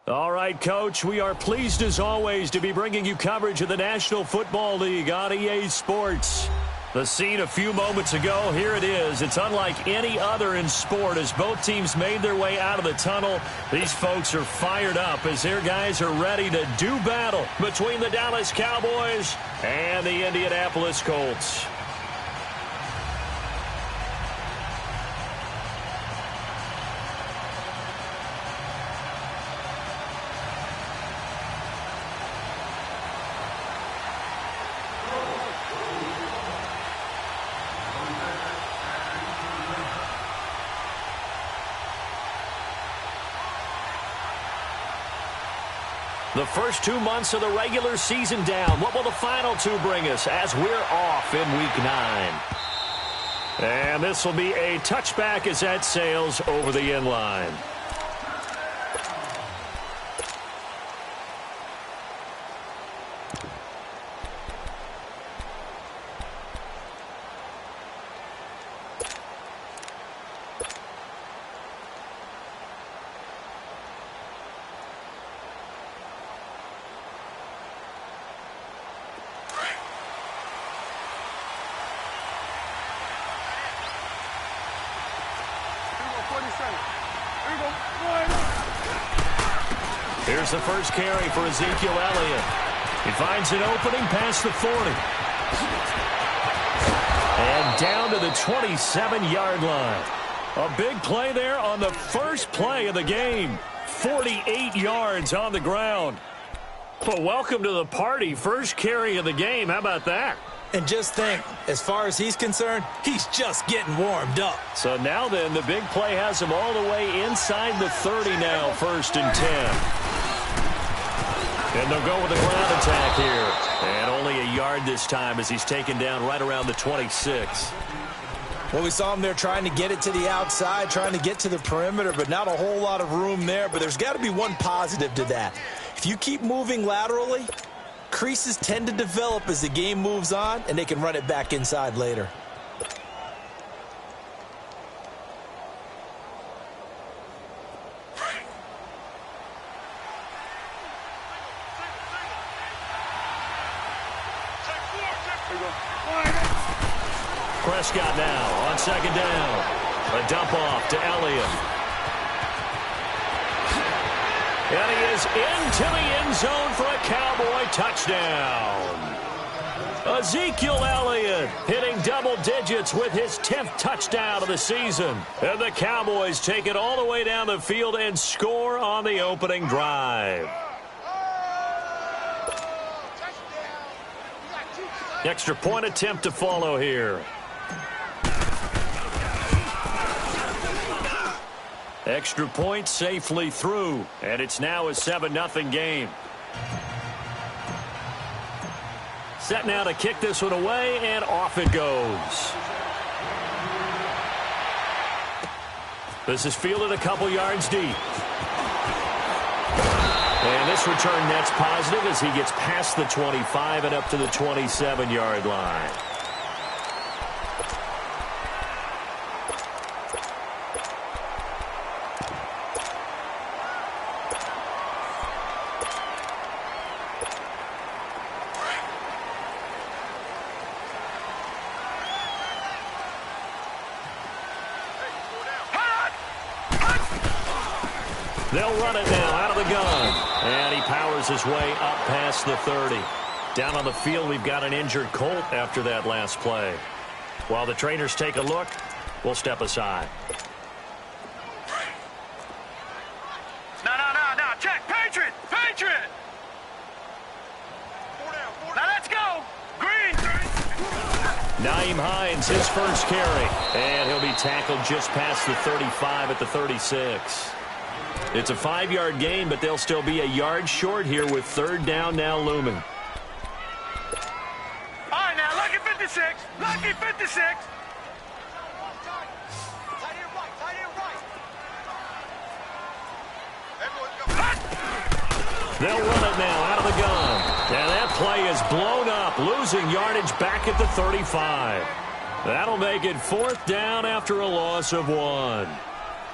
All right, Coach, we are pleased as always to be bringing you coverage of the National Football League on EA Sports. The scene a few moments ago, here it is. It's unlike any other in sport as both teams made their way out of the tunnel. These folks are fired up as their guys are ready to do battle between the Dallas Cowboys and the Indianapolis Colts. The first 2 months of the regular season down. What will the final two bring us as we're off in Week 9? And this will be a touchback as that sails over the end line. Here's the first carry for Ezekiel Elliott. He finds an opening past the 40. And down to the 27-yard line. A big play there on the first play of the game. 48 yards on the ground. Well, welcome to the party. First carry of the game. How about that? And just think, as far as he's concerned, he's just getting warmed up. So now then, the big play has him all the way inside the 30 now, 1st and 10. And they'll go with the ground attack here. And only a yard this time as he's taken down right around the 26. Well, we saw him there trying to get it to the outside, trying to get to the perimeter, but not a whole lot of room there. But there's got to be one positive to that. If you keep moving laterally, creases tend to develop as the game moves on, and they can run it back inside later. Prescott now on 2nd down. A dump off to Elliott. And he is into the end zone for a Cowboy touchdown. Ezekiel Elliott hitting double digits with his 10th touchdown of the season. And the Cowboys take it all the way down the field and score on the opening drive. Extra point attempt to follow here. Extra point safely through, and it's now a 7-0 game. Set now to kick this one away, and off it goes. This is fielded a couple yards deep. And this return net's positive as he gets past the 25 and up to the 27-yard line. They'll run it now out of the gun. And he powers his way up past the 30. Down on the field, we've got an injured Colt after that last play. While the trainers take a look, we'll step aside. No. Check. Patriot. Now let's go. Green. Nyheim Hines, his first carry. And he'll be tackled just past the 35 at the 36. It's a 5-yard gain, but they'll still be a yard short here with 3rd down now looming. All right, now, lucky 56. Lucky 56. They'll run it now out of the gun. And that play is blown up, losing yardage back at the 35. That'll make it 4th down after a loss of 1.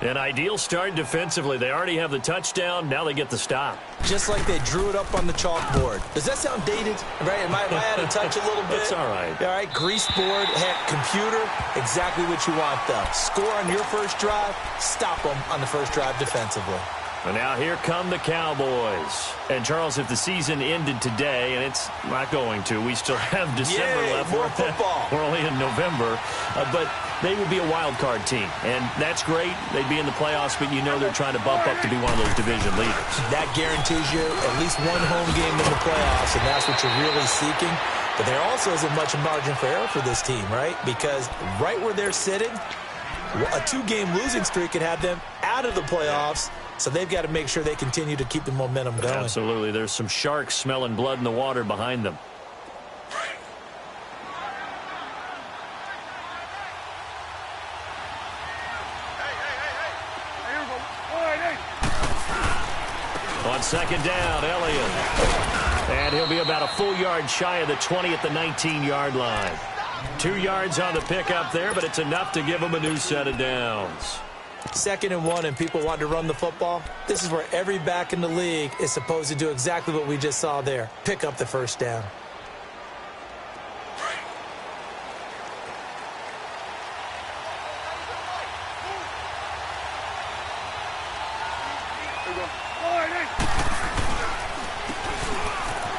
An ideal start defensively. They already have the touchdown. Now they get the stop. Just like they drew it up on the chalkboard. Does that sound dated? Right? Am I out of touch a little bit? It's all right. All right, grease board, heck, computer, exactly what you want, though. Score on your first drive, stop them on the first drive defensively. And now here come the Cowboys. And, Charles, if the season ended today, and it's not going to, we still have December left. More football. We're only in November. But they would be a wild card team. And that's great. They'd be in the playoffs, but you know they're trying to bump up to be one of those division leaders. That guarantees you at least one home game in the playoffs, and that's what you're really seeking. But there also isn't much margin for error for this team, right? Because right where they're sitting, a two-game losing streak could have them out of the playoffs. So they've got to make sure they continue to keep the momentum going. Absolutely. There's some sharks smelling blood in the water behind them. On second down, Elliott. And he'll be about a full yard shy of the 20 at the 19-yard line. 2 yards on the pickup there, but it's enough to give them a new set of downs. 2nd and 1 and people want to run the football. This is where every back in the league is supposed to do exactly what we just saw there. Pick up the first down.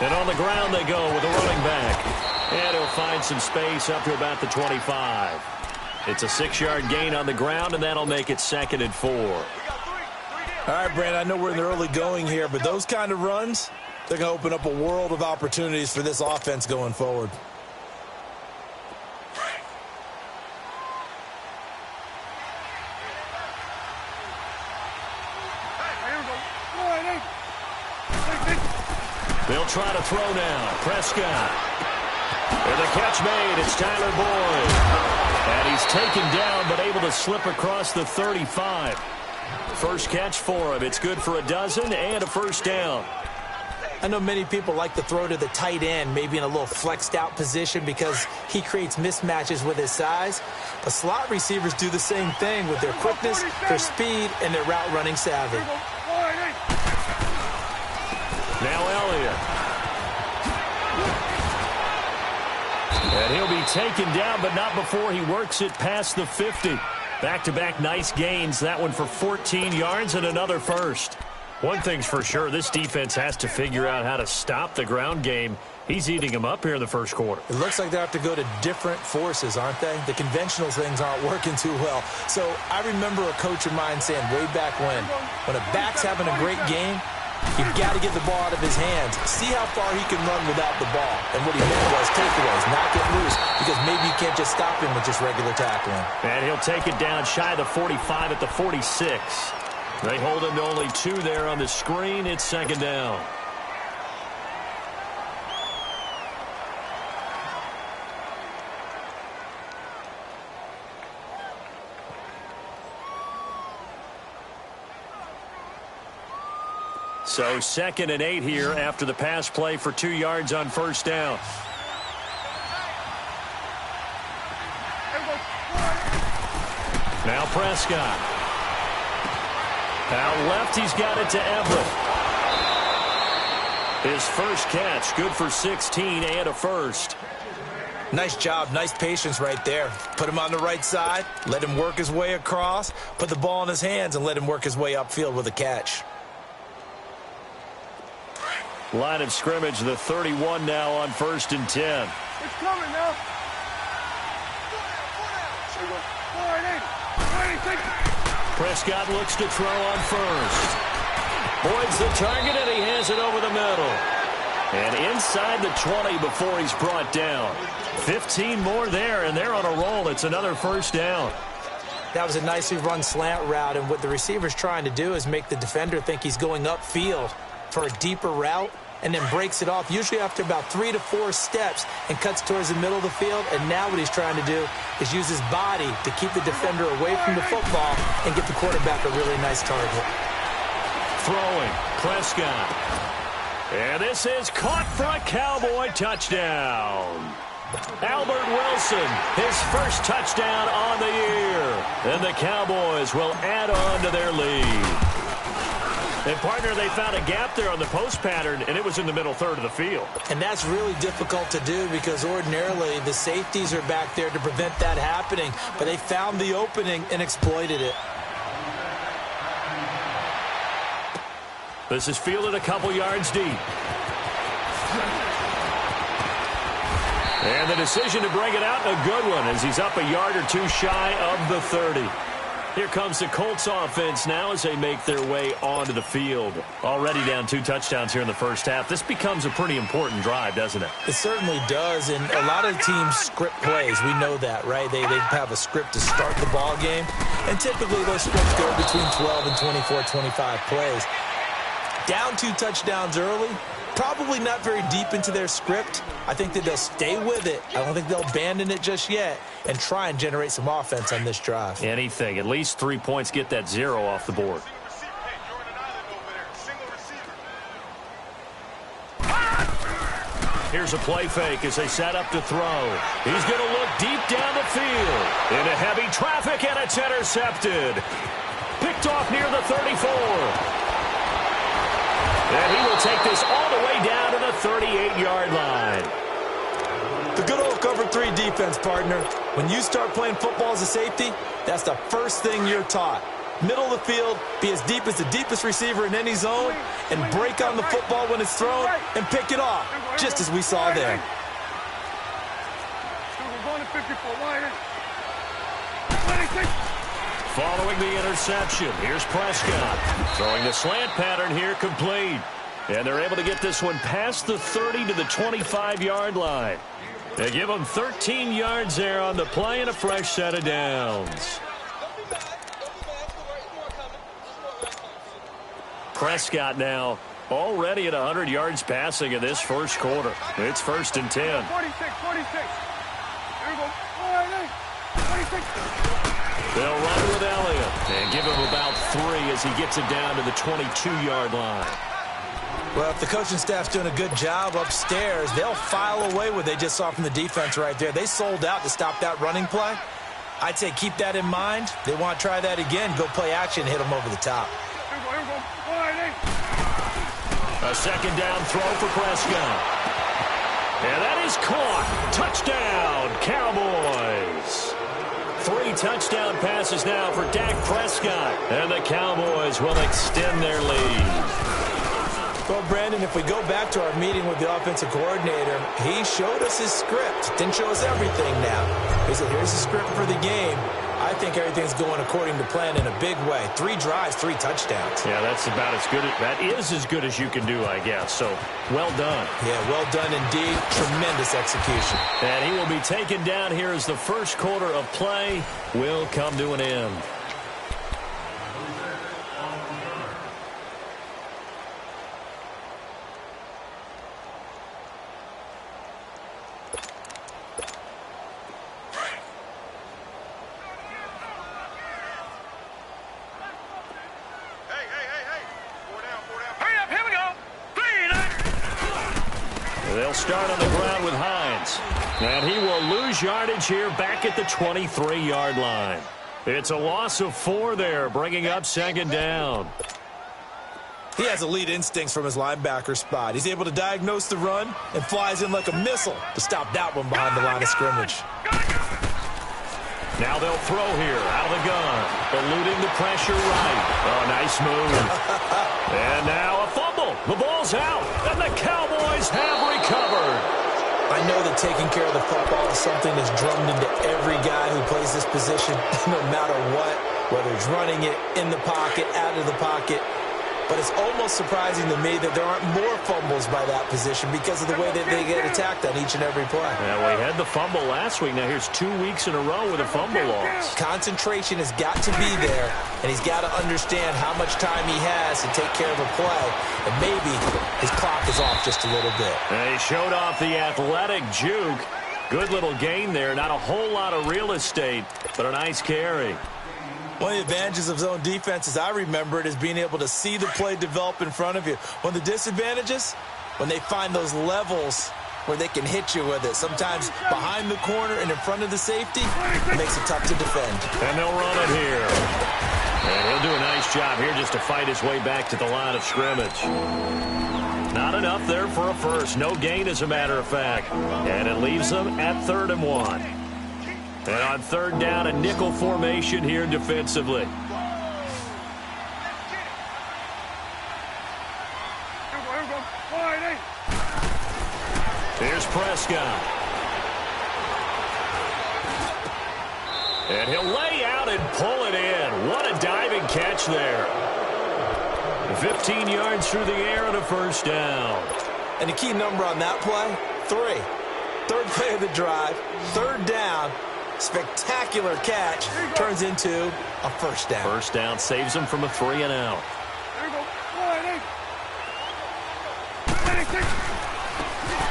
And on the ground they go with a running back. And he'll find some space up to about the 25. It's a 6-yard gain on the ground, and that'll make it 2nd and 4. All right, Brandon, I know we're in the early going here, but those kind of runs, they're going to open up a world of opportunities for this offense going forward. They'll try to throw now. Prescott. And the catch made. It's Tyler Boyd. And he's taken down, but able to slip across the 35. First catch for him. It's good for a dozen and a first down. I know many people like to throw to the tight end, maybe in a little flexed out position because he creates mismatches with his size. But slot receivers do the same thing with their quickness, their speed, and their route running savvy. Now Elliott. And he'll be taken down, but not before he works it past the 50. Back-to-back nice gains. That one for 14 yards and another first. One thing's for sure, this defense has to figure out how to stop the ground game. He's eating them up here in the first quarter. It looks like they have to go to different forces, aren't they? The conventional things aren't working too well. So I remember a coach of mine saying way back when a back's having a great game, you've got to get the ball out of his hands. See how far he can run without the ball. And what he meant was takeaways, not get loose, because maybe you can't just stop him with just regular tackling. And he'll take it down shy of the 45 at the 46. They hold him to only 2 there on the screen. It's 2nd down. So 2nd and 8 here after the pass play for 2 yards on first down. Now Prescott. Out left, he's got it to Everett. His first catch, good for 16 and a first. Nice job, nice patience right there. Put him on the right side, let him work his way across, put the ball in his hands, and let him work his way upfield with a catch. Line of scrimmage, the 31 now on 1st and 10. It's coming now. Prescott looks to throw on first. Boyd's the target, and he has it over the middle. And inside the 20 before he's brought down. 15 more there, and they're on a roll. It's another first down. That was a nicely run slant route, and what the receiver's trying to do is make the defender think he's going upfield for a deeper route, and then breaks it off, usually after about 3 to 4 steps, and cuts towards the middle of the field. And now what he's trying to do is use his body to keep the defender away from the football and get the quarterback a really nice target. Throwing, Prescott. And this is caught for a Cowboy touchdown. Albert Wilson, his first touchdown on the year. And the Cowboys will add on to their lead. And, partner, they found a gap there on the post pattern, and it was in the middle third of the field. And that's really difficult to do because ordinarily the safeties are back there to prevent that happening. But they found the opening and exploited it. This is fielded a couple yards deep. And the decision to bring it out, a good one, as he's up a yard or two shy of the 30. Here comes the Colts offense now as they make their way onto the field. Already down 2 touchdowns here in the first half. This becomes a pretty important drive, doesn't it? It certainly does, and a lot of teams script plays. We know that, right? They have a script to start the ball game, and typically those scripts go between 12 and 24, 25 plays. Down 2 touchdowns early, probably not very deep into their script. I think that they'll stay with it. I don't think they'll abandon it just yet and try and generate some offense on this drive. Anything. At least 3 points, get that 0 off the board. Here's a play fake as they set up to throw. He's going to look deep down the field. Into heavy traffic, and it's intercepted. Picked off near the 34. And he will take this all the way down to the 38-yard line. The good old cover 3 defense, partner. When you start playing football as a safety, that's the first thing you're taught. Middle of the field, be as deep as the deepest receiver in any zone, and break on the football when it's thrown and pick it off, just as we saw there. Following the interception, here's Prescott. Throwing the slant pattern here, complete. And they're able to get this one past the 30 to the 25-yard line. They give them 13 yards there on the play and a fresh set of downs. Prescott now already at 100 yards passing in this first quarter. It's 1st and 10. 46. Here we go. 46. They'll run with Elliott and give him about 3 as he gets it down to the 22-yard line. Well, if the coaching staff's doing a good job upstairs, they'll file away what they just saw from the defense right there. They sold out to stop that running play. I'd say keep that in mind. They want to try that again. Go play action, hit them over the top. Here we go. A second down throw for Prescott. And that is caught. Touchdown, Cowboys. 3 touchdown passes now for Dak Prescott. And the Cowboys will extend their lead. Well, Brandon, if we go back to our meeting with the offensive coordinator, he showed us his script. Didn't show us everything now. He said, here's the script for the game. I think everything's going according to plan in a big way. 3 drives, 3 touchdowns. Yeah, that's about as good. That is as good as you can do, I guess. So, well done. Yeah, well done indeed. Tremendous execution. And he will be taken down here as the first quarter of play will come to an end. They'll start on the ground with Hines. And he will lose yardage here back at the 23-yard line. It's a loss of 4 there, bringing up 2nd down. He has elite instincts from his linebacker spot. He's able to diagnose the run and flies in like a missile to stop that one behind the line of scrimmage. Now they'll throw here out of the gun, eluding the pressure right. Oh, nice move. And now a fumble. The ball's out, and the Cowboys have recovered. I know that taking care of the football is something that's drummed into every guy who plays this position, no matter what, whether it's running it, in the pocket, out of the pocket. But it's almost surprising to me that there aren't more fumbles by that position because of the way that they get attacked on each and every play. Yeah, we had the fumble last week. Now here's 2 weeks in a row with a fumble loss. Concentration has got to be there, and he's got to understand how much time he has to take care of a play, and maybe his clock is off just a little bit. And he showed off the athletic juke. Good little gain there. Not a whole lot of real estate, but a nice carry. One of the advantages of zone defense, as I remember it, is being able to see the play develop in front of you. One of the disadvantages, when they find those levels where they can hit you with it. Sometimes behind the corner and in front of the safety, it makes it tough to defend. And they'll run it here. And he'll do a nice job here just to fight his way back to the line of scrimmage. Not enough there for a first. No gain, as a matter of fact. And it leaves them at 3rd and 1. And on 3rd down, a nickel formation here defensively. Here's Prescott. And he'll lay out and pull it in. What a diving catch there. 15 yards through the air and a first down. And the key number on that play, 3. 3rd play of the drive, 3rd down, spectacular catch, turns into a first down. First down saves them from a 3 and out.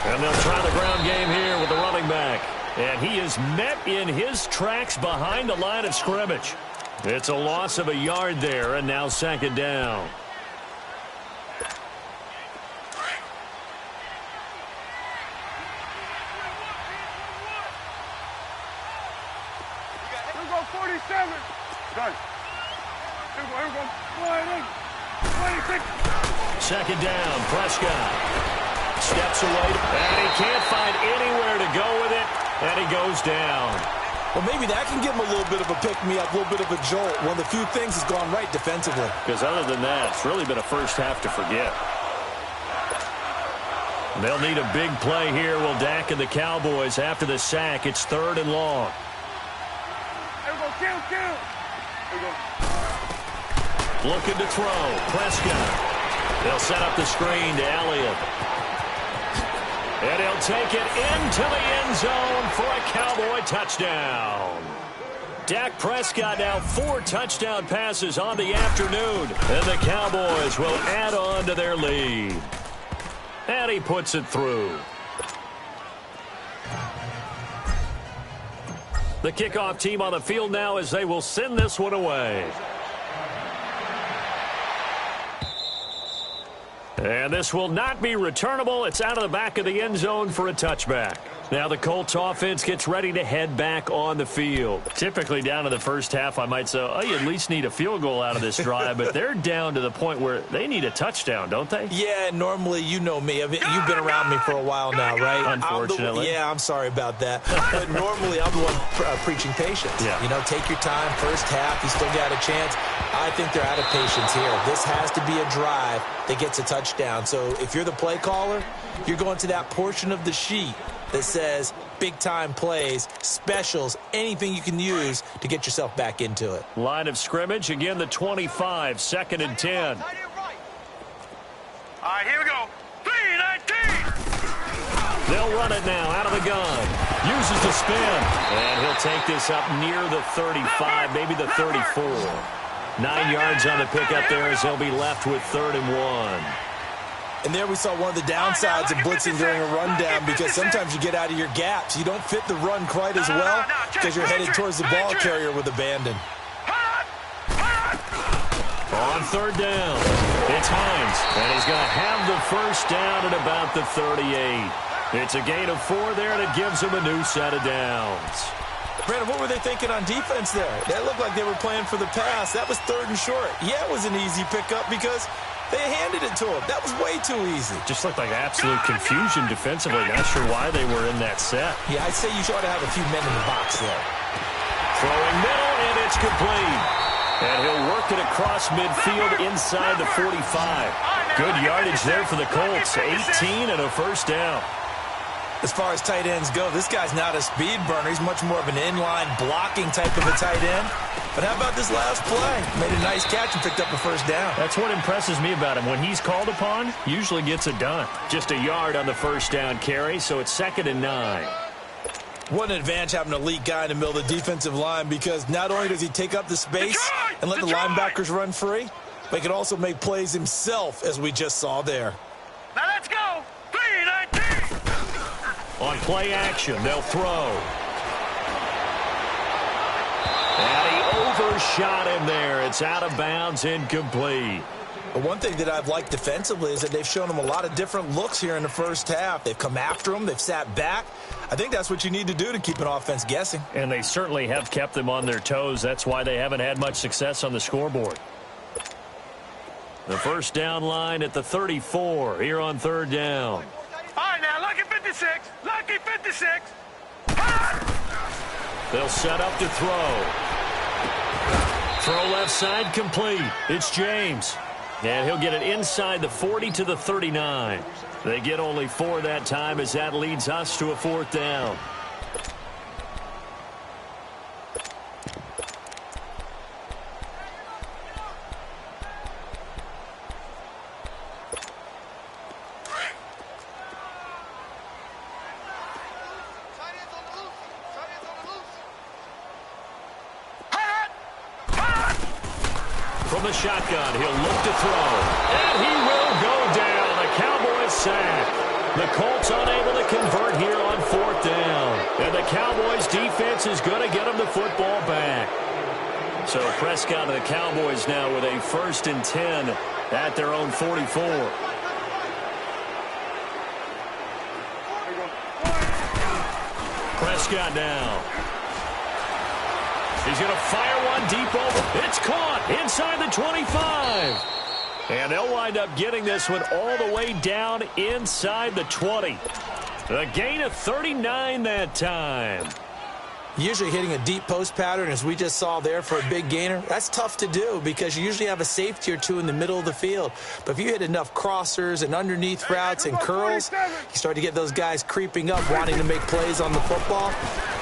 And they'll try the ground game here with the running back. And he is met in his tracks behind the line of scrimmage. It's a loss of a yard there, and now 2nd down. Here we go, 47. Done. Here we go, 26. 2nd down, Prescott. Steps away, and he can't find anywhere to go with it, and he goes down. Well, maybe that can give him a little bit of a pick-me-up, a little bit of a jolt. One of the few things has gone right defensively. Because other than that, it's really been a first half to forget. They'll need a big play here. Will Dak and the Cowboys after the sack. It's 3rd and long. Here we go, kill. Here we go. Looking to throw. Prescott. They'll set up the screen to Elliott. And he'll take it into the end zone for a Cowboy touchdown. Dak Prescott now 4 touchdown passes on the afternoon. And the Cowboys will add on to their lead. And he puts it through. The kickoff team on the field now as they will send this one away. And this will not be returnable. It's out of the back of the end zone for a touchback. Now the Colts offense gets ready to head back on the field. Typically down to the first half, I might say, oh, you at least need a field goal out of this drive. But they're down to the point where they need a touchdown, don't they? Yeah, normally, you know me. You've been around me for a while now, right? Unfortunately. I'm sorry about that. But normally, I'm the one preaching patience. Yeah. You know, take your time. First half, you still got a chance. I think they're out of patience here. This has to be a drive that gets a touchdown. So if you're the play caller, you're going to that portion of the sheet that says big-time plays, specials, anything you can use to get yourself back into it. Line of scrimmage, again, the 25, 2nd and 10. All right, here we go. 3-19. They'll run it now out of the gun. Uses the spin. And he'll take this up near the 35, maybe the 34. 9 yards on the pickup there as they'll be left with 3rd and 1. And there we saw one of the downsides of blitzing during a rundown because sometimes you get out of your gaps. You don't fit the run quite as well because you're headed towards the ball carrier with abandon. On 3rd down, it's Hines, and he's going to have the first down at about the 38. It's a gain of 4 there, and it gives him a new set of downs. Brandon, what were they thinking on defense there? That looked like they were playing for the pass. That was 3rd and short. Yeah, it was an easy pickup because they handed it to him. That was way too easy. Just looked like absolute confusion defensively. Not sure why they were in that set. Yeah, I'd say you ought to have a few men in the box there. Throwing middle, and it's complete. And he'll work it across midfield inside the 45. Good yardage there for the Colts. 18 and a first down. As far as tight ends go, this guy's not a speed burner. He's much more of an inline blocking type of a tight end. But how about this last play? Made a nice catch and picked up a first down. That's what impresses me about him. When he's called upon, usually gets it done. Just a yard on the first down carry, so it's 2nd and 9. What an advantage having an elite guy in the middle of the defensive line because not only does he take up the space and let the linebackers run free, but he can also make plays himself, as we just saw there. Now let's go. 3-19. On play action, they'll throw. And he overshot him there. It's out of bounds, incomplete. But one thing that I've liked defensively is that they've shown them a lot of different looks here in the first half. They've come after them. They've sat back. I think that's what you need to do to keep an offense guessing. And they certainly have kept them on their toes. That's why they haven't had much success on the scoreboard. The first down line at the 34 here on third down. All right, now, lucky 56. Lucky 56. They'll set up to throw. Throw left side complete. It's James. And he'll get it inside the 40 to the 39. They get only 4 that time as that leads us to a fourth down. From the shotgun, he'll look to throw. And he will go down. The Cowboys sack. The Colts unable to convert here on fourth down. And the Cowboys defense is going to get them the football back. So Prescott and the Cowboys now with a 1st and 10 at their own 44. Prescott now. He's going to fire one deep over. It's caught inside the 25. And they'll wind up getting this one all the way down inside the 20. A gain of 39 that time. Usually hitting a deep post pattern, as we just saw there for a big gainer, that's tough to do because you usually have a safety or two in the middle of the field. But if you hit enough crossers and underneath routes and curls, you start to get those guys creeping up, wanting to make plays on the football.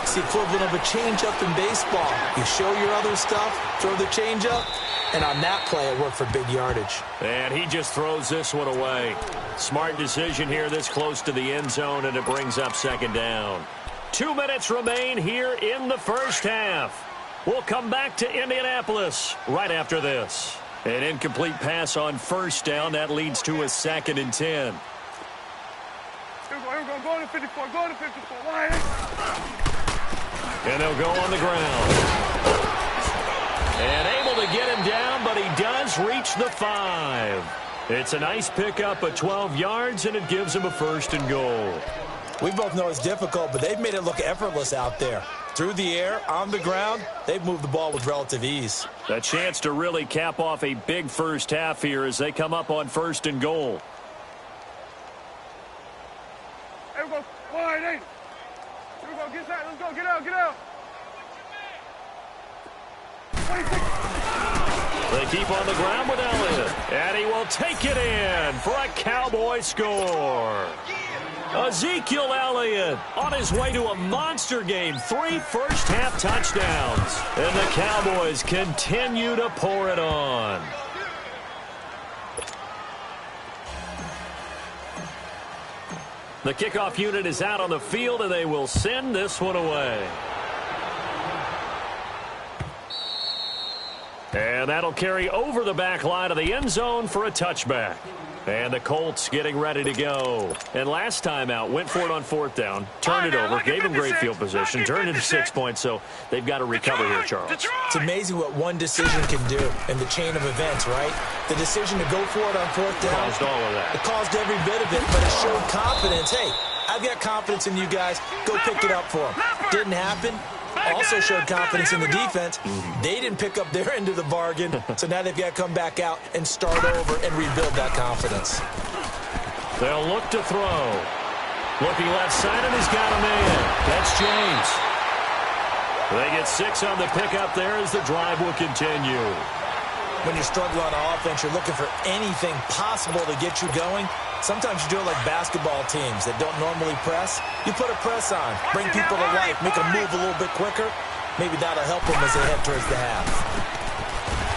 It's the equivalent of a changeup in baseball. You show your other stuff, throw the changeup, and on that play, it worked for big yardage. And he just throws this one away. Smart decision here this close to the end zone, and it brings up second down. 2 minutes remain here in the first half. We'll come back to Indianapolis right after this. An incomplete pass on first down. That leads to a 2nd and 10. Here we go. Go to 54. Go to 54. Why? And they'll go on the ground. And able to get him down, but he does reach the 5. It's a nice pickup of 12 yards, and it gives him a 1st and goal. We both know it's difficult, but they've made it look effortless out there. Through the air, on the ground, they've moved the ball with relative ease. A chance to really cap off a big first half here as they come up on 1st and goal. Here we go. Wide 8. Here we go. Get that. Let's go. Get out. Get out. 26. They keep on the ground with Elliott. And he will take it in for a Cowboy score. Ezekiel Elliott on his way to a monster game. 3 first-half touchdowns. And the Cowboys continue to pour it on. The kickoff unit is out on the field, and they will send this one away. And that'll carry over the back line of the end zone for a touchback. And the Colts getting ready to go. And last time out, went for it on 4th down, turned it over, gave them great field position, turned it to 6 points, so they've got to recover here, Charles. It's amazing what one decision can do in the chain of events, right? The decision to go for it on 4th down. Caused all of that. It caused every bit of it, but it showed confidence. Hey, I've got confidence in you guys. Go pick it up for them. Didn't happen. Also showed confidence in the defense. They didn't pick up their end of the bargain, so now they've got to come back out and start over and rebuild that confidence. They'll look to throw. Looking left side, and he's got a man. That's James. They get 6 on the pickup there as the drive will continue. When you struggle on offense, you're looking for anything possible to get you going. Sometimes you do it like basketball teams that don't normally press. You put a press on, bring people to life, make them move a little bit quicker. Maybe that'll help them as they head towards the half.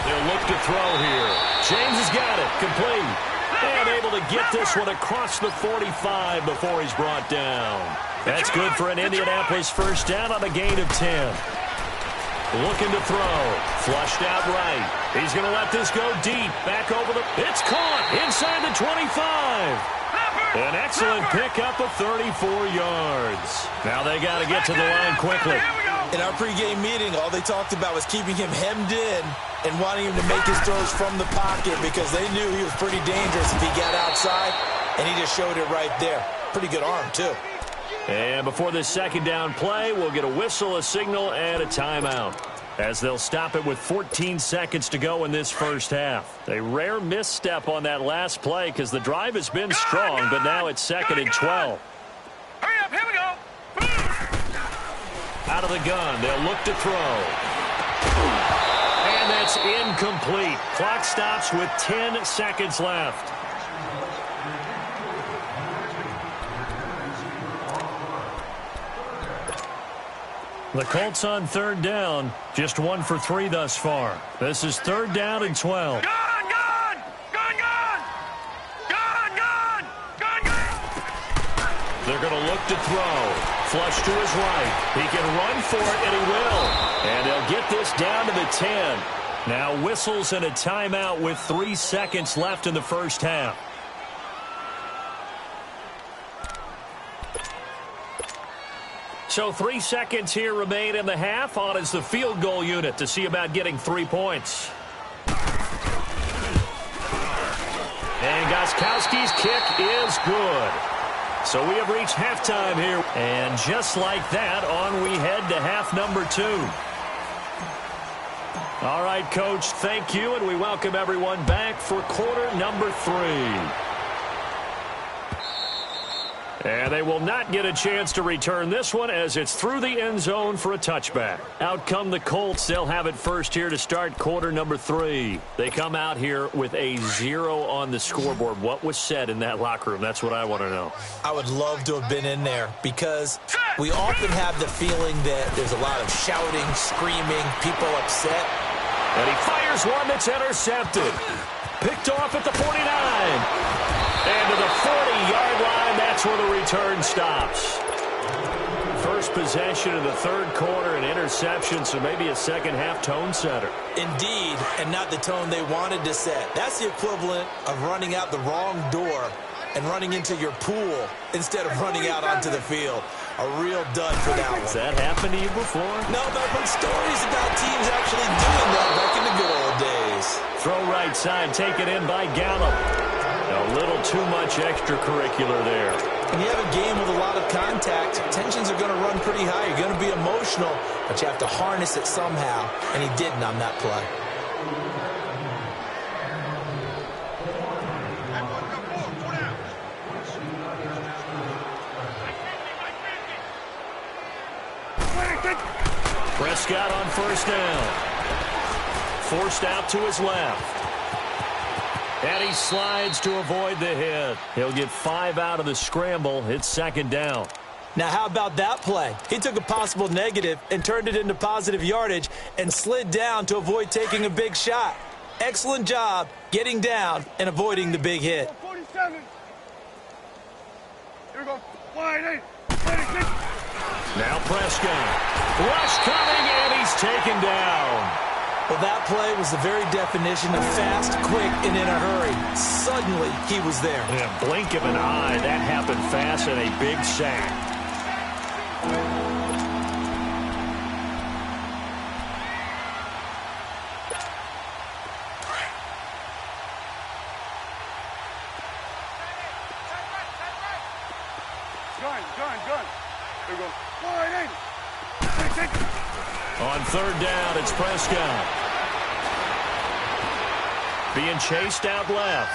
They'll look to throw here. James has got it. Complete. And able to get this one across the 45 before he's brought down. That's good for an Indianapolis first down on a gain of 10. Looking to throw. Flushed out right. He's going to let this go deep. Back over the... It's caught inside the 25. An excellent pickup of 34 yards. Now they got to get to the line quickly. In our pregame meeting, all they talked about was keeping him hemmed in and wanting him to make his throws from the pocket because they knew he was pretty dangerous if he got outside, and he just showed it right there. Pretty good arm, too. And before this second down play, we'll get a whistle, a signal, and a timeout, as they'll stop it with 14 seconds to go in this first half. A rare misstep on that last play because the drive has been strong, but now it's second and 12. Hurry up, here we go. Out of the gun, they'll look to throw. And that's incomplete. Clock stops with 10 seconds left. The Colts on third down, just 1 for 3 thus far. This is third down and 12. Gone! They're going to look to throw. Flush to his right. He can run for it, and he will. And they'll get this down to the 10. Now whistles and a timeout with 3 seconds left in the first half. So 3 seconds here remain in the half. On is the field goal unit to see about getting 3 points. And Gostkowski's kick is good. So we have reached halftime here. And just like that, on we head to half number 2. All right, Coach, thank you, and we welcome everyone back for quarter number 3. And they will not get a chance to return this one as it's through the end zone for a touchback. Out come the Colts. They'll have it first here to start quarter number 3. They come out here with a 0 on the scoreboard. What was said in that locker room? That's what I want to know. I would love to have been in there because we often have the feeling that there's a lot of shouting, screaming, people upset. And he fires one that's intercepted. Picked off at the 49. And to the 40-yard line, that's where the return stops. First possession of the third quarter, an interception, so maybe a second-half tone setter. Indeed, and not the tone they wanted to set. That's the equivalent of running out the wrong door and running into your pool instead of running out onto the field. A real dud for that one. Has that happened to you before? No, but I've heard stories about teams actually doing that back in the good old days. Throw right side, taken in by Gallup. A little too much extracurricular there. When you have a game with a lot of contact, tensions are going to run pretty high. You're going to be emotional, but you have to harness it somehow, and he didn't on that play. Prescott on first down. Forced out to his left. And he slides to avoid the hit. He'll get 5 out of the scramble. It's second down. Now, how about that play? He took a possible negative and turned it into positive yardage and slid down to avoid taking a big shot. Excellent job getting down and avoiding the big hit. 47. Here we go. Wide 8. Now Prescott. Rush coming, and he's taken down. Well, that play was the very definition of fast, quick, and in a hurry. Suddenly, he was there. In a blink of an eye, that happened fast and a big sack. Gun. Here we go. Wide 8. On third down, it's Prescott. Being chased out left.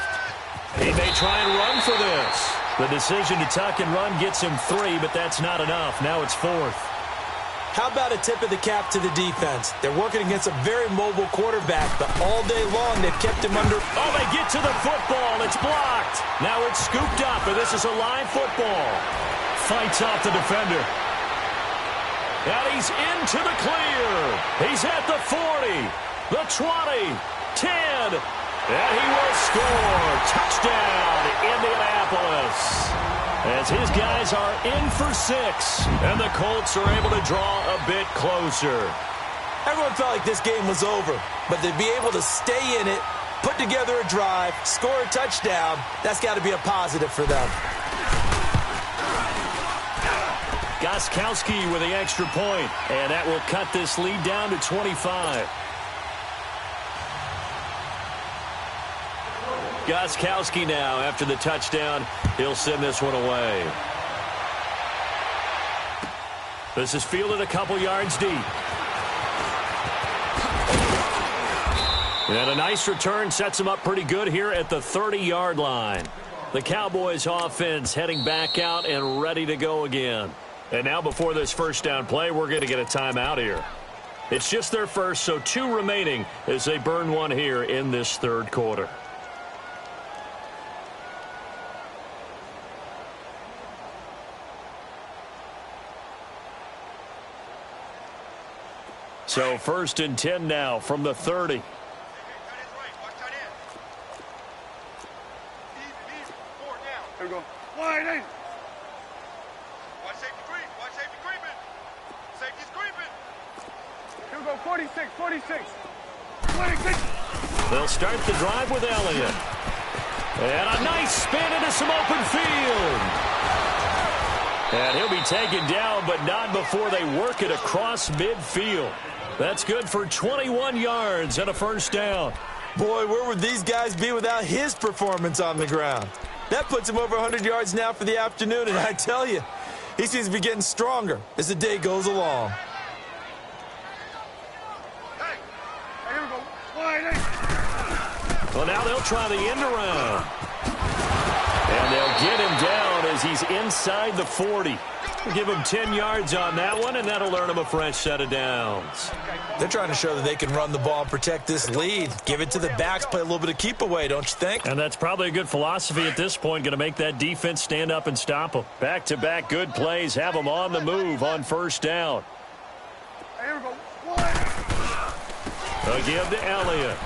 He may try and run for this. The decision to tuck and run gets him 3, but that's not enough. Now it's 4th. How about a tip of the cap to the defense? They're working against a very mobile quarterback, but all day long they've kept him under. Oh, they get to the football. It's blocked. Now it's scooped up, and this is a live football. Fights off the defender. And he's into the clear. He's at the 40, the 20, 10, and he will score. Touchdown, Indianapolis. As his guys are in for 6, and the Colts are able to draw a bit closer. Everyone felt like this game was over, but to be able to stay in it put together a drive, score a touchdown. That's got to be a positive for them. Gostkowski with the extra point, and that will cut this lead down to 25. Gostkowski now, after the touchdown, he'll send this one away. This is fielded a couple yards deep. And a nice return sets him up pretty good here at the 30-yard line. The Cowboys offense heading back out and ready to go again. And now before this first down play, we're going to get a timeout here. It's just their first, so 2 remaining as they burn one here in this third quarter. So 1st and 10 now from the 30. Here we go. Wide in. Watch safety creep. Watch safety creeping. Safety's creeping. Here we go. 46. 46. 26. They'll start the drive with Elliott. And a nice spin into some open field. And he'll be taken down, but not before they work it across midfield. That's good for 21 yards and a first down. Boy, where would these guys be without his performance on the ground? That puts him over 100 yards now for the afternoon, and I tell you, he seems to be getting stronger as the day goes along. Hey, here we go. Wide in. Well, now they'll try the end around. And they'll get him down as he's inside the 40. We'll give him 10 yards on that one, and that'll earn him a fresh set of downs. They're trying to show that they can run the ball and protect this lead. Give it to the backs, play a little bit of keep away, don't you think? And that's probably a good philosophy at this point, going to make that defense stand up and stop them. Back-to-back good plays, have them on the move on first down. Here we go. Wide. Again to Elliott.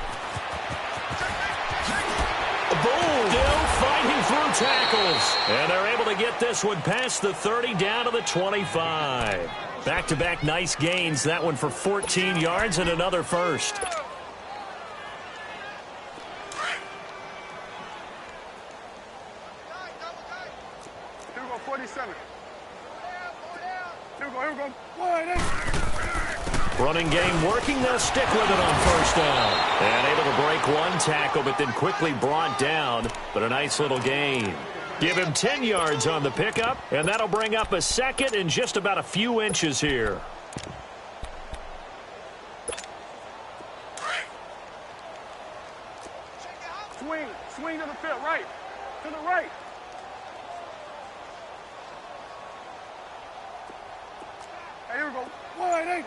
Boom! Still fighting through tackles. And they're able to get this one past the 30 down to the 25. Back-to-back nice gains. That one for 14 yards and another first. Here we go. 47. Here we go. Here we go. Wide in. Running game working. They'll stick with it on first down. And able to break one tackle, but then quickly brought down. But a nice little gain. Give him 10 yards on the pickup, and that'll bring up a second and just about a few inches here. Swing. Swing to the field. Right. To the right. Hey, here we go. Wide in.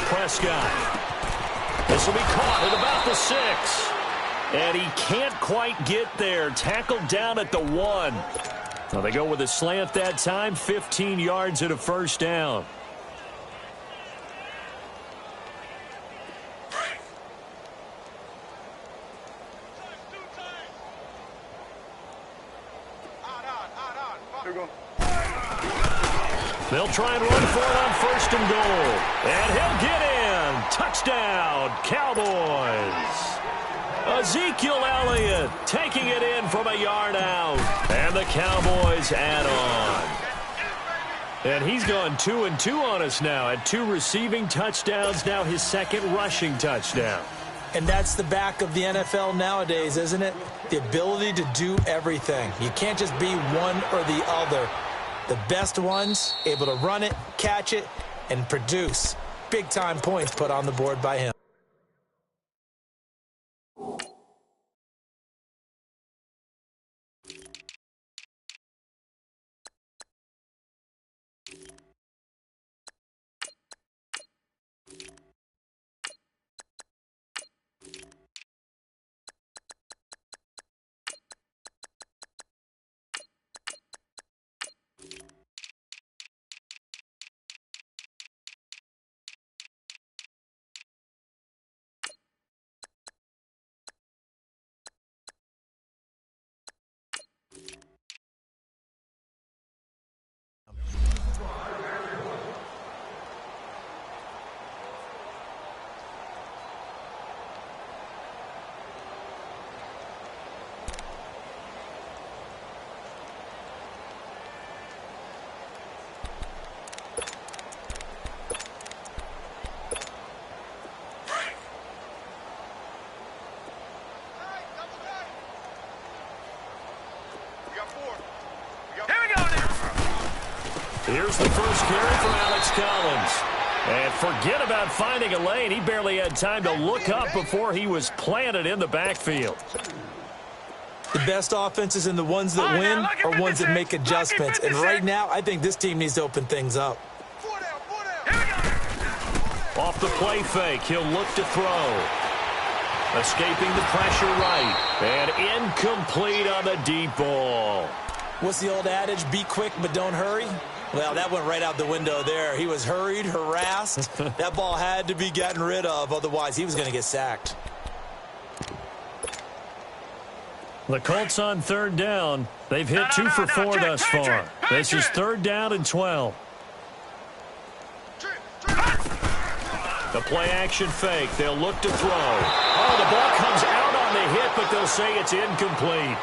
Prescott. This will be caught at about the 6. And he can't quite get there. Tackled down at the 1. Now they go with a slant that time. 15 yards and a first down. Here we go. They'll try and run for it on 1st and goal. And he'll get in. Touchdown, Cowboys. Ezekiel Elliott taking it in from a yard out. And the Cowboys add on. And he's gone 2-2 on us now. At 2 receiving touchdowns, now his 2nd rushing touchdown. And that's the back of the NFL nowadays, isn't it? The ability to do everything. You can't just be one or the other. The best ones, able to run it, catch it, and produce big-time points put on the board by him. Here's the first carry from Alex Collins. And forget about finding a lane. He barely had time to look up before he was planted in the backfield. The best offenses and the ones that win are ones that make adjustments. And right now, I think this team needs to open things up. Off the play fake, he'll look to throw. Escaping the pressure right. And incomplete on the deep ball. What's the old adage? Be quick, but don't hurry. Well, that went right out the window there. He was hurried, harassed. That ball had to be gotten rid of. Otherwise, he was going to get sacked. The Colts on third down. They've hit 2 for 4 thus far. This is 3rd down and 12. The play action fake. They'll look to throw. Oh, the ball comes out on the hit, but they'll say it's incomplete.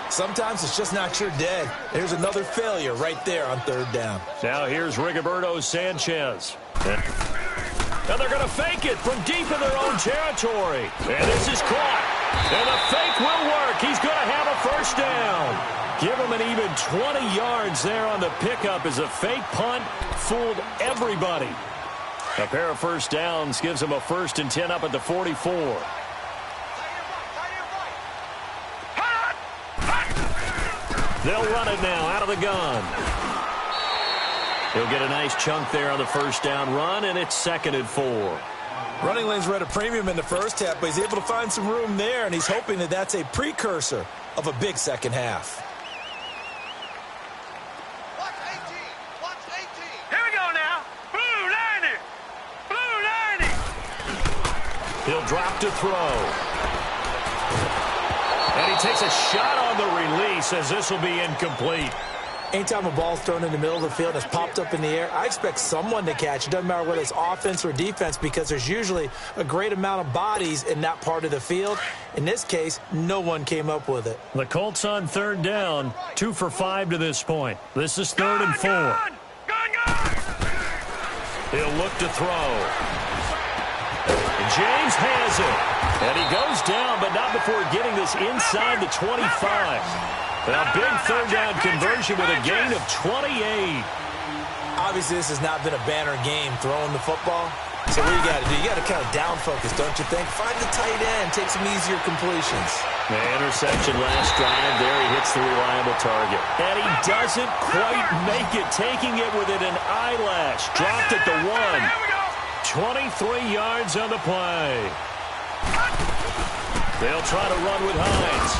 Sometimes it's just not your day. There's another failure right there on 3rd down. Now here's Rigoberto Sanchez. Now they're going to fake it from deep in their own territory. And this is caught. And the fake will work. He's going to have a first down. Give him an even 20 yards there on the pickup as a fake punt fooled everybody. A pair of first downs gives him a 1st and 10 up at the 44. They'll run it now out of the gun. He'll get a nice chunk there on the first down run, and it's 2nd and 4. Running lanes were at a premium in the first half, but he's able to find some room there, and he's hoping that that's a precursor of a big second half. Watch 18. Watch 18. Here we go now. Blue 90. Blue 90. He'll drop to throw. And he takes a shot on the release as this will be incomplete. Anytime a ball's thrown in the middle of the field and it's popped up in the air, I expect someone to catch. It doesn't matter whether it's offense or defense because there's usually a great amount of bodies in that part of the field. In this case, no one came up with it. The Colts on 3rd down, 2 for 5 to this point. This is 3rd and 4. He'll look to throw. James has it. And he goes down, but not before getting this inside the 25. A big 3rd down conversion with a gain of 28. Obviously, this has not been a banner game throwing the football. So what you got to do? You got to kind of down focus, don't you think? Find the tight end, take some easier completions. The interception last drive there. He hits the reliable target. And he doesn't quite make it, taking it within an eyelash. Dropped at the 1. 23 yards on the play. They'll try to run with Hines.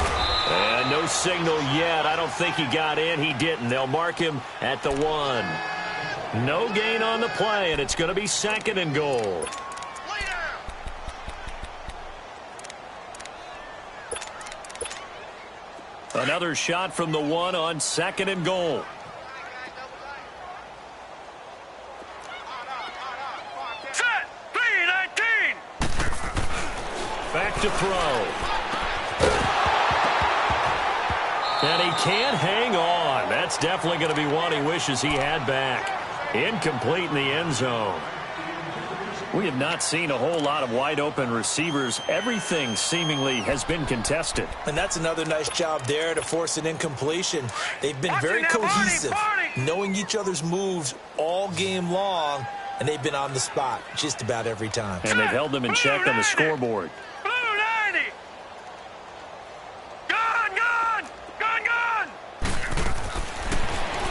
And no signal yet. I don't think he got in. He didn't. They'll mark him at the 1. No gain on the play, and it's going to be 2nd and goal. Another shot from the 1 on 2nd and goal. Set. 3-19. Back to throw. And he can't hang on. That's definitely going to be one he wishes he had back. Incomplete in the end zone. We have not seen a whole lot of wide-open receivers. Everything seemingly has been contested. And that's another nice job there to force an incompletion. They've been very cohesive, knowing each other's moves all game long, and they've been on the spot just about every time. And they've held them in check on the scoreboard.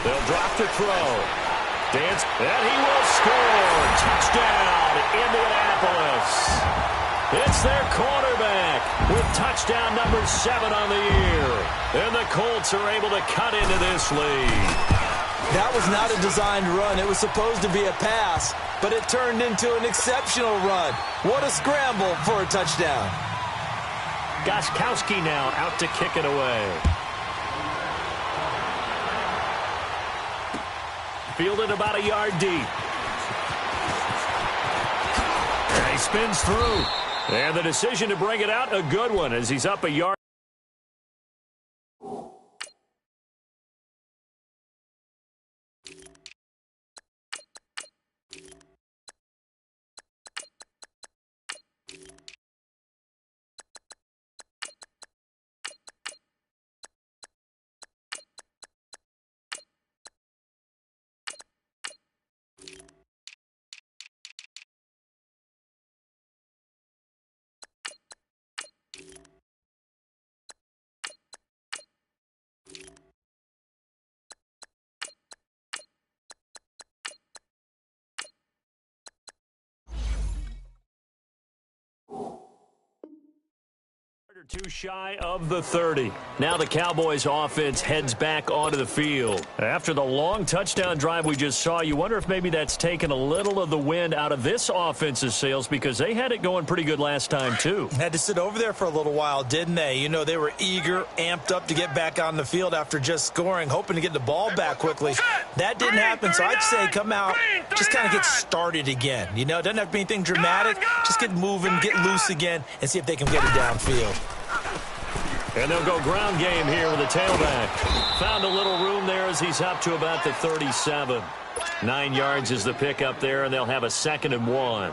They'll drop to throw. Dance, and he will score. Touchdown, Indianapolis. It's their quarterback with touchdown number 7 on the year. And the Colts are able to cut into this lead. That was not a designed run. It was supposed to be a pass, but it turned into an exceptional run. What a scramble for a touchdown. Gostkowski now out to kick it away. Fielded about a yard deep. And he spins through. And the decision to bring it out, a good one as he's up a yard. Too shy of the 30. Now the Cowboys offense heads back onto the field. After the long touchdown drive we just saw, you wonder if maybe that's taken a little of the wind out of this offense's sails because they had it going pretty good last time too. Had to sit over there for a little while, didn't they? You know, they were eager, amped up to get back on the field after just scoring, hoping to get the ball back quickly. That didn't happen, so I'd say come out, just kind of get started again. You know, it doesn't have to be anything dramatic. Just get moving, get loose again, and see if they can get it downfield. And they'll go ground game here with a tailback. Found a little room there as he's up to about the 37. 9 yards is the pick up there, and they'll have a 2nd and 1. Well,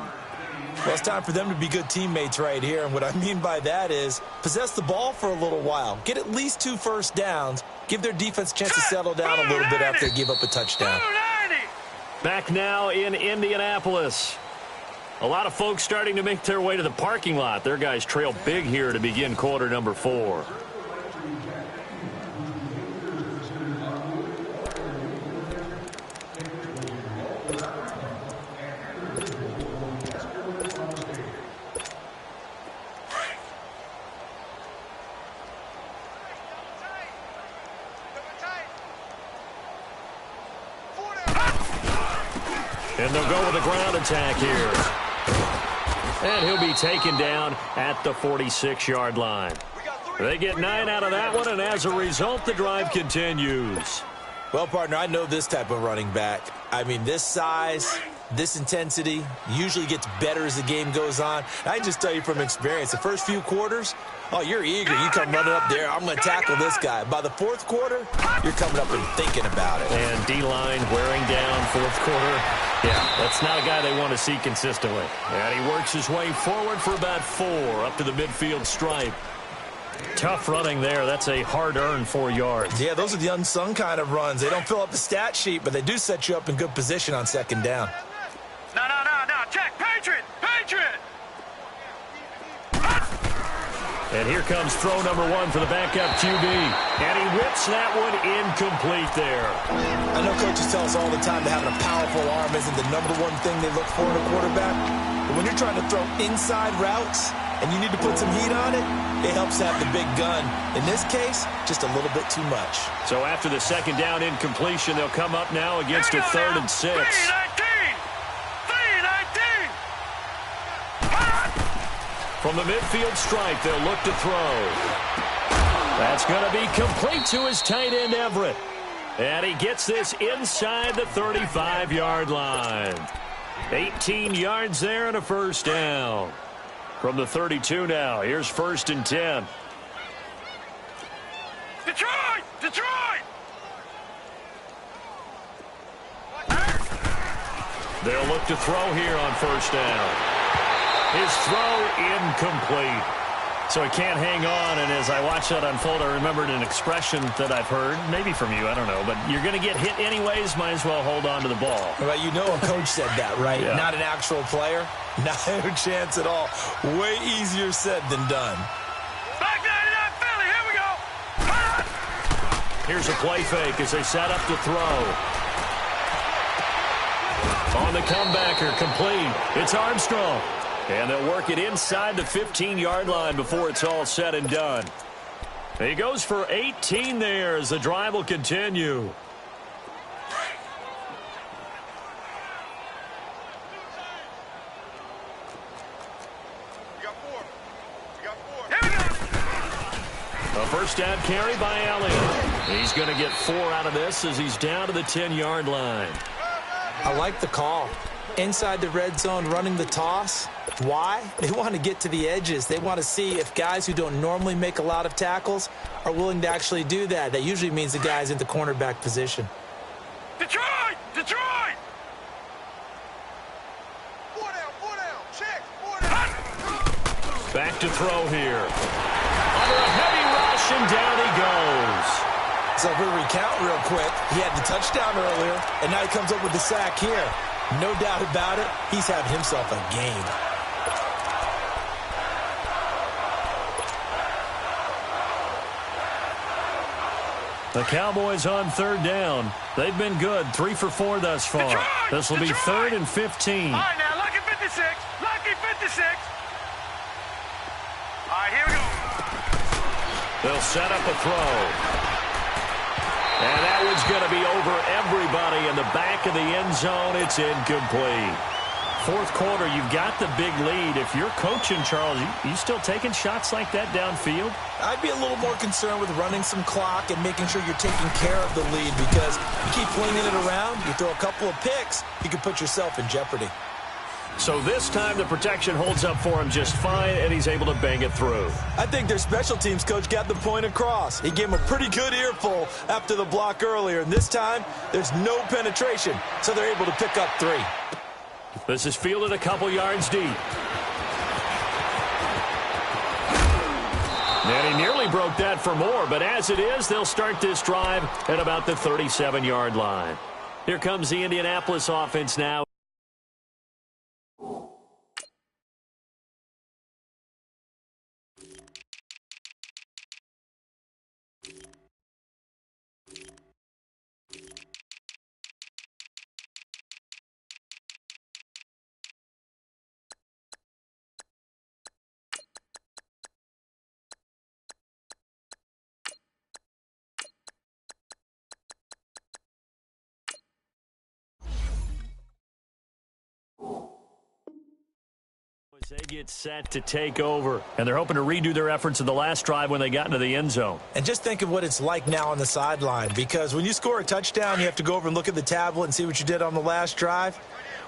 it's time for them to be good teammates right here. And what I mean by that is possess the ball for a little while. Get at least 2 first downs. Give their defense a chance to settle down a little bit after they give up a touchdown. Back now in Indianapolis. A lot of folks starting to make their way to the parking lot. Their guys trail big here to begin quarter number 4. And they'll go with a ground attack here. And he'll be taken down at the 46-yard line. They get 9 out of that one, and as a result, the drive continues. Well, partner, I know this type of running back. I mean, this size, this intensity usually gets better as the game goes on. I can just tell you from experience, the first few quarters, oh, you're eager. You come running up there, I'm going to tackle this guy. By the 4th quarter, you're coming up and thinking about it. And D-line wearing down 4th quarter. Yeah, that's not a guy they want to see consistently. And he works his way forward for about 4 up to the midfield stripe. Tough running there. That's a hard-earned 4 yards. Yeah, those are the unsung kind of runs. They don't fill up the stat sheet, but they do set you up in good position on 2nd down. No. Check. Patriot. And here comes throw number 1 for the backup QB. And he whips that one incomplete there. I know coaches tell us all the time that having a powerful arm isn't the #1 thing they look for in a quarterback. But when you're trying to throw inside routes and you need to put some heat on it, it helps to have the big gun. In this case, just a little bit too much. So after the 2nd down incompletion, they'll come up now against a 3rd and 6. 3-19. From the midfield stripe, they'll look to throw. That's going to be complete to his tight end, Everett. And he gets this inside the 35-yard line. 18 yards there and a 1st down. From the 32 now, here's 1st and 10. Detroit! They'll look to throw here on 1st down. His throw incomplete. So he can't hang on, and as I watch that unfold, I remembered an expression that I've heard, maybe from you, I don't know, but you're going to get hit anyways, might as well hold on to the ball. Well, you know a coach said that, right? Yeah. Not an actual player. Not a chance at all. Way easier said than done. Back 99 Philly, here we go. Here's a play fake as they set up to throw. On the comebacker, complete. It's Armstrong. And they'll work it inside the 15-yard line before it's all said and done. He goes for 18 there as the drive will continue. A 1st down carry by Elliott. He's going to get 4 out of this as he's down to the 10-yard line. I like the call. Inside the red zone, running the toss. Why? They want to get to the edges. They want to see if guys who don't normally make a lot of tackles are willing to actually do that. That usually means the guy's in the cornerback position. Detroit! Four down. Check. 4 down. Back to throw here. Under a heavy rush, and down he goes. So if we recount real quick, he had the touchdown earlier, and now he comes up with the sack here. No doubt about it, he's having himself a game. The Cowboys on 3rd down. They've been good, 3 for 4 thus far. This will be 3rd and 15. All right, now, lucky 56. All right, here we go. They'll set up a throw. And that one's going to be over everybody in the back of the end zone. It's incomplete. Fourth quarter, you've got the big lead. If you're coaching, Charles, you still taking shots like that downfield? I'd be a little more concerned with running some clock and making sure you're taking care of the lead, because you keep flinging it around, you throw a couple of picks, you can put yourself in jeopardy. So this time the protection holds up for him just fine, and he's able to bang it through. I think their special teams coach got the point across. He gave him a pretty good earful after the block earlier, and this time there's no penetration, so they're able to pick up 3. This is fielded a couple yards deep. And he nearly broke that for more, but as it is, they'll start this drive at about the 37-yard line. Here comes the Indianapolis offense now. They get set to take over, and they're hoping to redo their efforts in the last drive when they got into the end zone. And just think of what it's like now on the sideline, because when you score a touchdown, you have to go over and look at the tablet and see what you did on the last drive.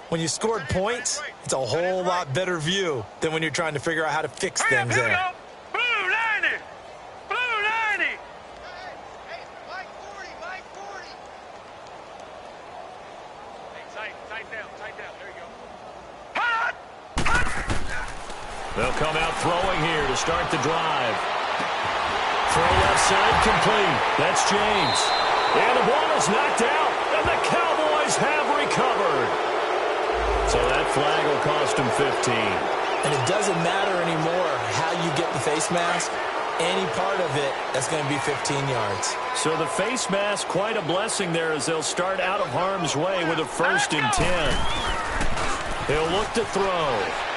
When you scored points, it's a whole lot better view than when you're trying to figure out how to fix things there. They'll come out throwing here to start the drive. Throw left side complete. That's James. And the ball is knocked out, and the Cowboys have recovered. So that flag will cost them 15. And it doesn't matter anymore how you get the face mask. Any part of it, that's going to be 15 yards. So the face mask, quite a blessing there as they'll start out of harm's way with a 1st and 10. He'll look to throw.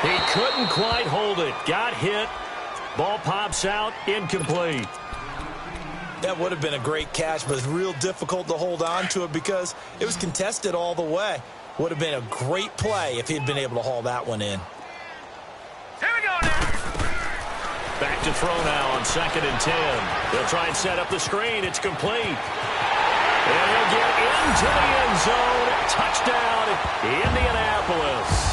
He couldn't quite hold it. Got hit. Ball pops out. Incomplete. That would have been a great catch, but it's real difficult to hold on to it because it was contested all the way. Would have been a great play if he'd been able to haul that one in. Here we go now. Back to throw now on 2nd and 10. They'll try and set up the screen. It's complete. And he'll get into the end zone. Touchdown, Indianapolis.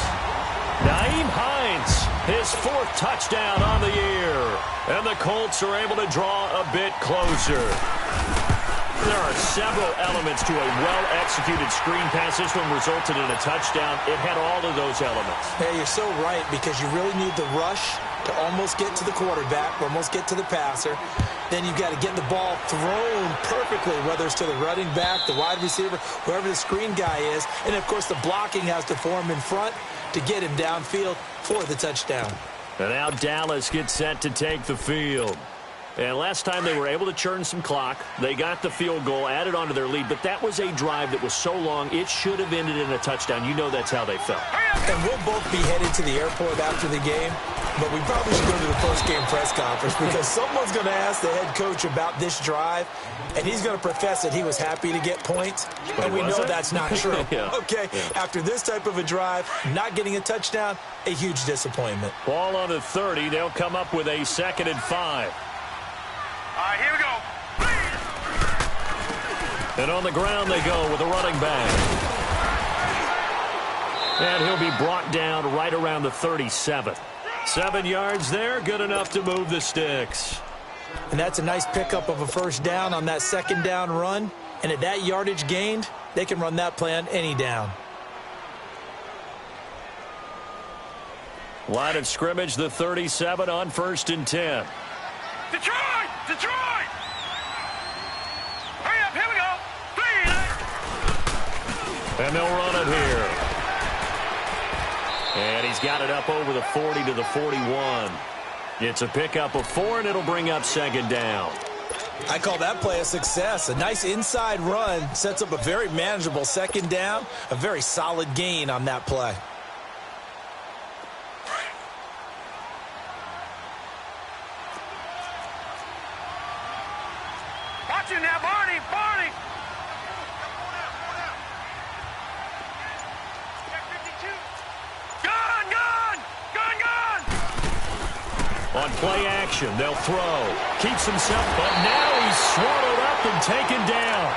Nyheim Hines, his 4th touchdown on the year. And the Colts are able to draw a bit closer. There are several elements to a well-executed screen pass. This one resulted in a touchdown. It had all of those elements. Yeah, you're so right, because you really need the rush to almost get to the quarterback, almost get to the passer. Then you've got to get the ball thrown perfectly, whether it's to the running back, the wide receiver, whoever the screen guy is. And, of course, the blocking has to form in front to get him downfield for the touchdown. And now Dallas gets set to take the field. And last time they were able to churn some clock. They got the field goal, added on to their lead, but that was a drive that was so long, it should have ended in a touchdown. You know that's how they felt. And we'll both be headed to the airport after the game, but we probably should go to the post-game press conference because someone's going to ask the head coach about this drive, and he's going to profess that he was happy to get points, and we know that's not true. Yeah. Okay, after this type of a drive, not getting a touchdown, a huge disappointment. Ball on the 30. They'll come up with a 2nd and 5. All right, here we go. And on the ground they go with a running back. And he'll be brought down right around the 37. 7 yards there, good enough to move the sticks. And that's a nice pickup of a 1st down on that 2nd down run. And at that yardage gained, they can run that play on any down. Line of scrimmage, the 37 on 1st and 10. Detroit! Detroit! Hurry up, here we go. And they'll run it here. And he's got it up over the 40 to the 41. It's a pickup of 4, and it'll bring up 2nd down. I call that play a success. A nice inside run sets up a very manageable 2nd down, a very solid gain on that play. Watch it now, Barney! Barney! Gun! Gun! Gun! Gun! On play action, they'll throw. Keeps himself, but now he's swallowed up and taken down.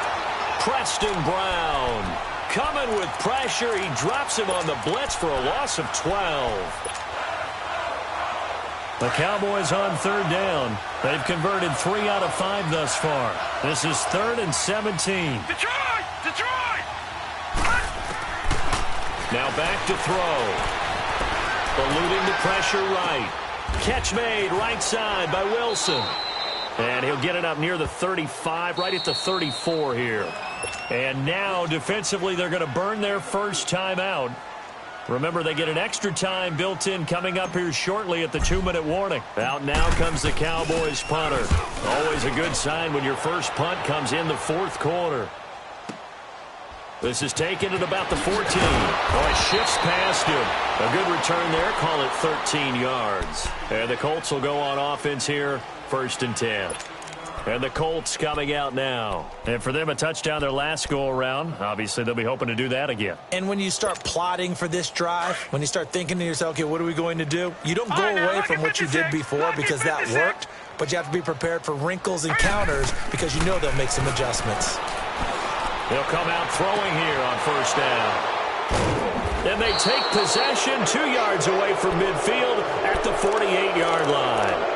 Preston Brown coming with pressure. He drops him on the blitz for a loss of 12. The Cowboys on third down. They've converted 3 out of 5 thus far. This is 3rd and 17. Detroit! Detroit! Now back to throw. Eluding the pressure right. Catch made right side by Wilson. And he'll get it up near the 35, right at the 34 here. And now defensively they're going to burn their first timeout. Remember, they get an extra time built in coming up here shortly at the 2-minute warning. Out now comes the Cowboys punter. Always a good sign when your first punt comes in the 4th quarter. This is taken at about the 14. Oh, it shifts past him. A good return there. Call it 13 yards. And the Colts will go on offense here. 1st and 10. And the Colts coming out now. And for them, a touchdown their last go-around. Obviously, they'll be hoping to do that again. And when you start plotting for this drive, when you start thinking to yourself, okay, what are we going to do? You don't go away from what you did before because that worked, but you have to be prepared for wrinkles and counters because you know they'll make some adjustments. They'll come out throwing here on 1st down. And they take possession 2 yards away from midfield at the 48-yard line.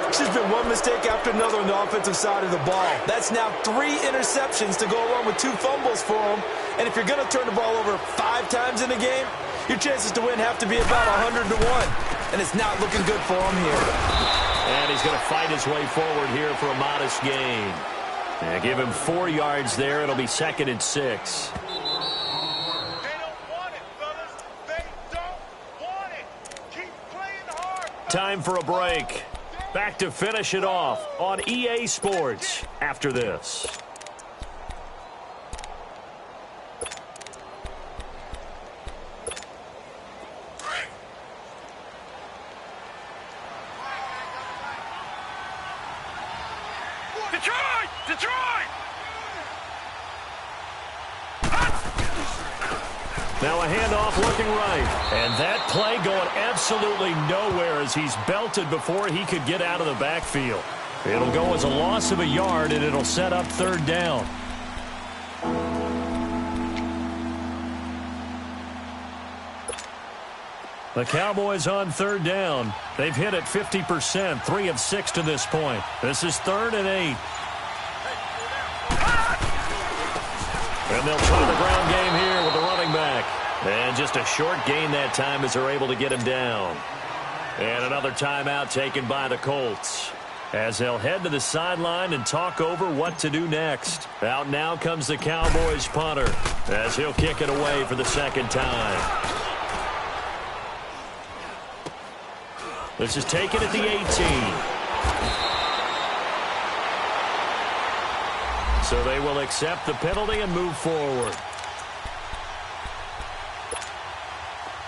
It's just been one mistake after another on the offensive side of the ball. That's now 3 interceptions to go along with 2 fumbles for him. And if you're going to turn the ball over 5 times in a game, your chances to win have to be about 100 to 1. And it's not looking good for him here. And he's going to fight his way forward here for a modest gain. And give him 4 yards there. It'll be 2nd and 6. They don't want it, fellas. They don't want it. Keep playing hard. Time for a break. Back to finish it off on EA Sports after this. Detroit! Detroit! Now a handoff looking right. And that play going absolutely nowhere as he's belted before he could get out of the backfield. It'll go as a loss of a yard, and it'll set up 3rd down. The Cowboys on 3rd down. They've hit it 50%, 3 of 6 to this point. This is 3rd and 8. And they'll try the ground game here with the running back. And just a short gain that time as they're able to get him down. And another timeout taken by the Colts as they'll head to the sideline and talk over what to do next. Out now comes the Cowboys punter as he'll kick it away for the 2nd time. This is taken at the 18. So they will accept the penalty and move forward.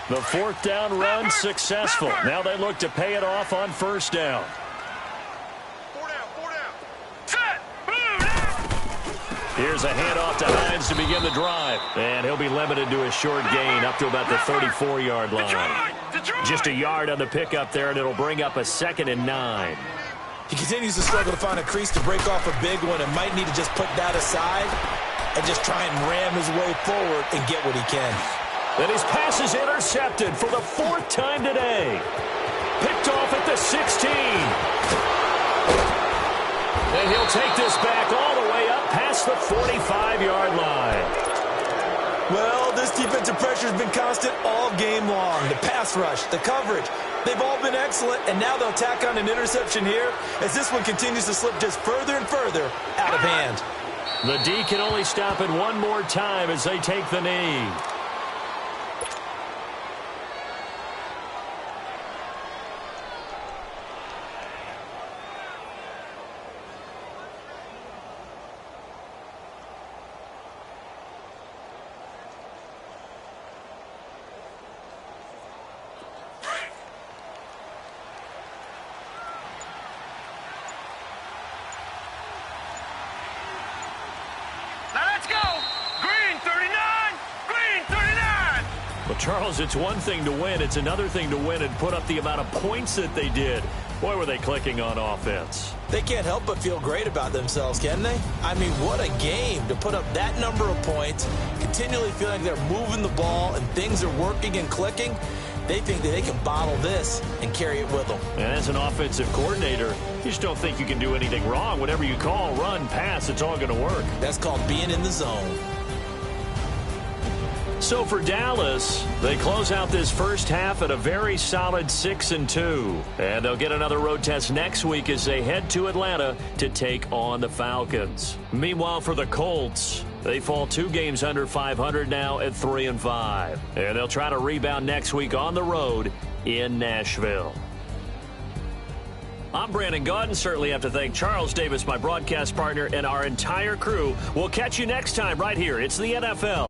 The 4th down run successful. Now they look to pay it off on 1st down. 4 down, 4 down. Set! Boom! Here's a handoff to Hines to begin the drive. And he'll be limited to a short gain up to about the 34-yard line. Detroit! Detroit! Just a yard on the pickup there, and it'll bring up a 2nd and 9. He continues to struggle to find a crease to break off a big one and might need to just put that aside and just try and ram his way forward and get what he can. And his pass is intercepted for the 4th time today. Picked off at the 16. And he'll take this back all the way up past the 45-yard line. Well, this defensive pressure has been constant all game long. The pass rush, the coverage, they've all been excellent, and now they'll tack on an interception here as this one continues to slip just further and further out of hand. The D can only stop it one more time as they take the knee. Charles, it's one thing to win. It's another thing to win and put up the amount of points that they did. Boy, were they clicking on offense. They can't help but feel great about themselves, can they? I mean, what a game to put up that number of points, continually feeling like they're moving the ball and things are working and clicking. They think that they can bottle this and carry it with them. And as an offensive coordinator, you just don't think you can do anything wrong. Whatever you call, run, pass, it's all going to work. That's called being in the zone. So for Dallas, they close out this first half at a very solid 6-2. And they'll get another road test next week as they head to Atlanta to take on the Falcons. Meanwhile, for the Colts, they fall 2 games under 500 now at 3-5. And they'll try to rebound next week on the road in Nashville. I'm Brandon Gaudin. Certainly have to thank Charles Davis, my broadcast partner, and our entire crew. We'll catch you next time right here. It's the NFL.